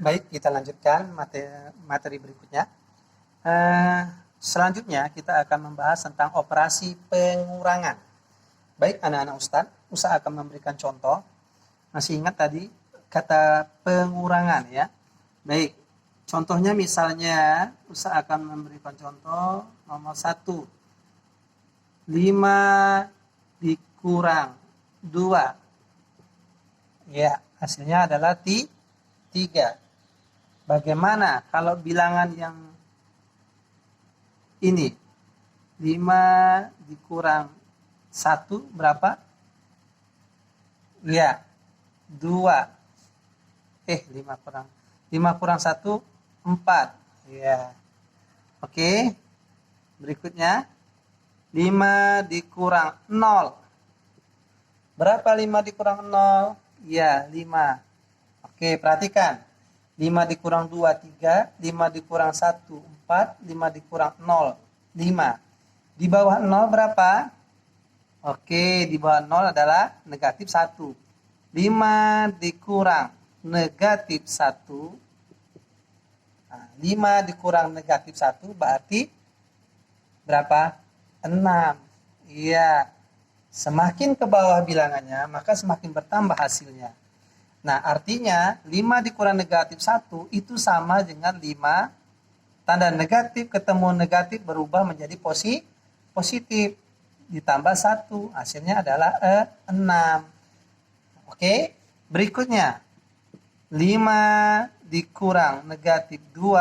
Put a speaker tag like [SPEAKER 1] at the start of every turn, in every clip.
[SPEAKER 1] Baik, kita lanjutkan materi berikutnya. Eh, Selanjutnya kita akan membahas tentang operasi pengurangan. Baik, anak-anak Ustadz akan memberikan contoh. Masih ingat tadi kata pengurangan ya? Baik, contohnya misalnya Ustadz akan memberikan contoh nomor 1. 5 dikurang 2. Ya, hasilnya adalah 3. Bagaimana kalau bilangan yang ini 5 dikurang 1 berapa? Ya, 2. 5 kurang 1 4. Ya. Oke. Berikutnya 5 dikurang 0. Berapa 5 dikurang 0? Ya, 5. Oke, perhatikan. 5 dikurang 2, 3. 5 dikurang 1, 4. 5 dikurang 0, 5. Di bawah 0 berapa? Oke, di bawah 0 adalah negatif 1. 5 dikurang negatif 1. Nah, 5 dikurang negatif 1 berarti berapa? 6. Iya. Semakin ke bawah bilangannya, maka semakin bertambah hasilnya. Nah, artinya 5 dikurang negatif 1 itu sama dengan 5. Tanda negatif ketemu negatif berubah menjadi positif. Ditambah 1. Hasilnya adalah 6. Oke, berikutnya. 5 dikurang negatif 2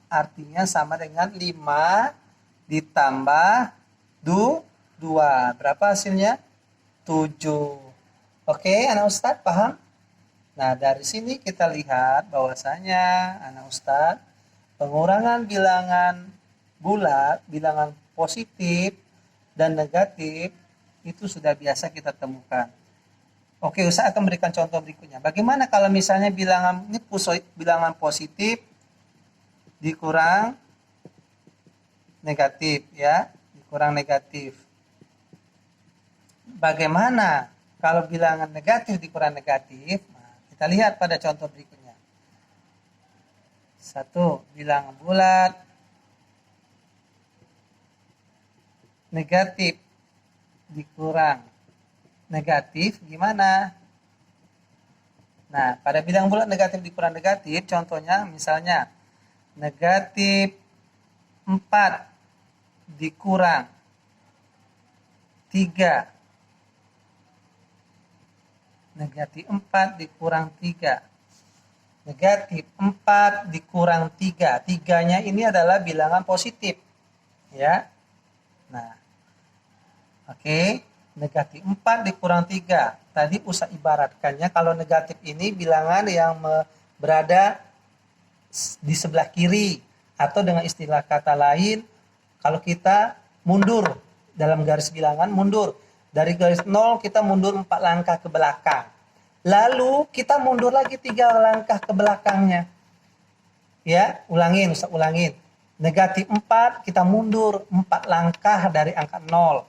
[SPEAKER 1] artinya sama dengan 5 ditambah 2. Berapa hasilnya? 7. Oke, anak Ustadz paham? Nah, dari sini kita lihat bahwasanya anak Ustadz, pengurangan bilangan bulat, bilangan positif dan negatif itu sudah biasa kita temukan. Oke, Ustadz akan berikan contoh berikutnya. Bagaimana kalau misalnya bilangan positif dikurang negatif ya, dikurang negatif. Bagaimana kalau bilangan negatif dikurang negatif? Nah, kita lihat pada contoh berikutnya. 1. Bilangan bulat negatif dikurang negatif gimana? Nah, pada bilangan bulat negatif dikurang negatif, contohnya misalnya negatif 4 dikurang 3. Negatif 4 dikurang 3. Negatif 4 dikurang 3. 3-nya ini adalah bilangan positif. Ya. Nah. Oke. Negatif 4 dikurang 3. Tadi Ustadz ibaratkannya kalau negatif ini bilangan yang berada di sebelah kiri. Atau dengan istilah kata lain, kalau kita mundur dalam garis bilangan, mundur. Dari garis 0 kita mundur 4 langkah ke belakang. Lalu kita mundur lagi 3 langkah ke belakangnya. Ya, Ustaz ulangin. Negatif 4 kita mundur 4 langkah dari angka 0.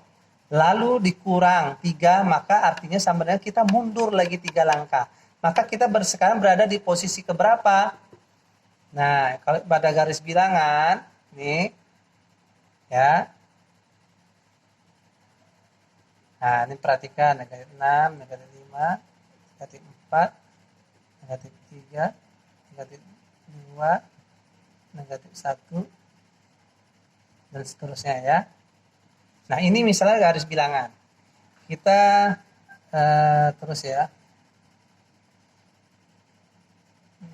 [SPEAKER 1] Lalu dikurang 3, maka artinya sama dengan kita mundur lagi 3 langkah. Maka kita sekarang berada di posisi keberapa? Nah, kalau pada garis bilangan, nih, ya. Nah, ini perhatikan, negatif 6, negatif 5, negatif 4, negatif 3, negatif 2, negatif 1, dan seterusnya ya. Nah, ini misalnya garis bilangan. Kita terus ya.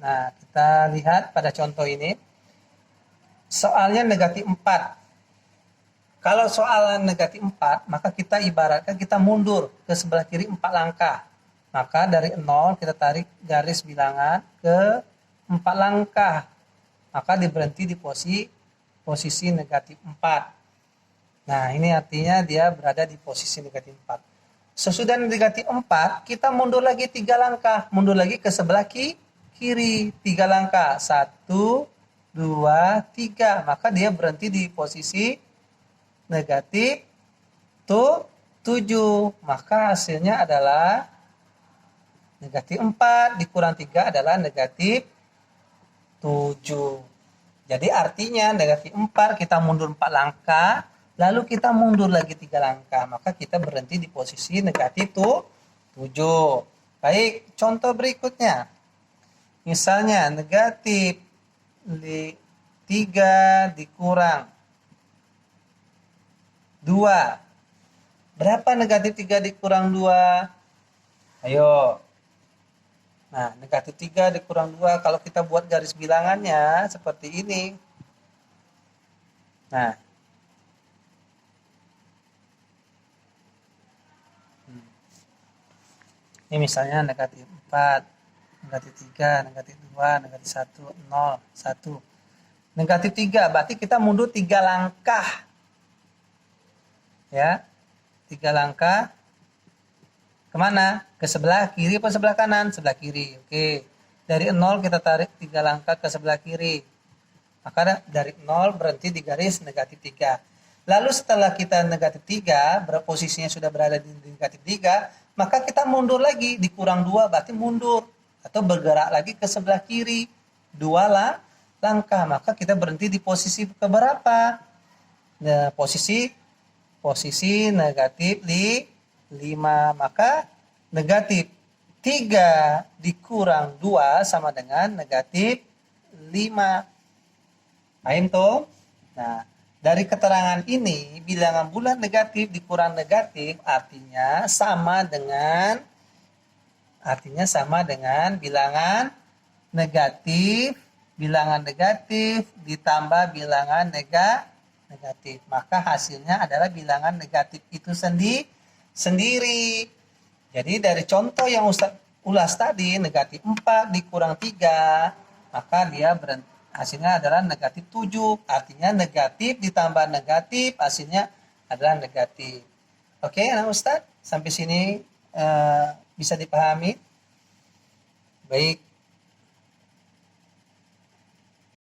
[SPEAKER 1] Nah, kita lihat pada contoh ini. Soalnya negatif 4. Kalau soal negatif 4, maka kita ibaratkan kita mundur ke sebelah kiri 4 langkah. Maka dari 0 kita tarik garis bilangan ke 4 langkah. Maka diberhenti di posisi negatif 4. Nah, ini artinya dia berada di posisi negatif 4. Sesudah negatif 4, kita mundur lagi 3 langkah. Mundur lagi ke sebelah kiri 3 langkah. 1, 2, 3. Maka dia berhenti di posisi negatif 7. Maka hasilnya adalah negatif 4 dikurang 3 adalah negatif 7. Jadi artinya negatif 4 kita mundur 4 langkah, lalu kita mundur lagi 3 langkah, maka kita berhenti di posisi negatif 7. Baik, contoh berikutnya. Misalnya negatif 3 dikurang 2. Berapa negatif 3 dikurang 2? Ayo. Nah, negatif 3 dikurang 2, kalau kita buat garis bilangannya seperti ini. Nah. Ini misalnya negatif 4, negatif 3, negatif 2, negatif 1, 0, 1. Negatif 3, berarti kita mundur 3 langkah. Ya, 3 langkah. Kemana? Ke sebelah kiri atau sebelah kanan? Sebelah kiri. Oke. Dari 0 kita tarik 3 langkah ke sebelah kiri. Maka dari 0 berhenti di garis negatif 3. Lalu setelah kita negatif 3, posisinya sudah berada di negatif 3, maka kita mundur lagi. Dikurang 2 berarti mundur. Atau bergerak lagi ke sebelah kiri. 2 langkah. Maka kita berhenti di posisi keberapa? Nah, posisi negatif 5. Maka negatif 3 dikurang 2 sama dengan negatif 5. Paham tuh? Nah, dari keterangan ini bilangan bulat negatif dikurang negatif artinya sama dengan bilangan negatif ditambah bilangan negatif. Maka hasilnya adalah bilangan negatif itu sendiri. Jadi dari contoh yang Ustaz ulas tadi, negatif 4 dikurang 3, maka dia hasilnya adalah negatif 7. Artinya negatif ditambah negatif, hasilnya adalah negatif. Oke, nah Ustaz, sampai sini bisa dipahami? Baik.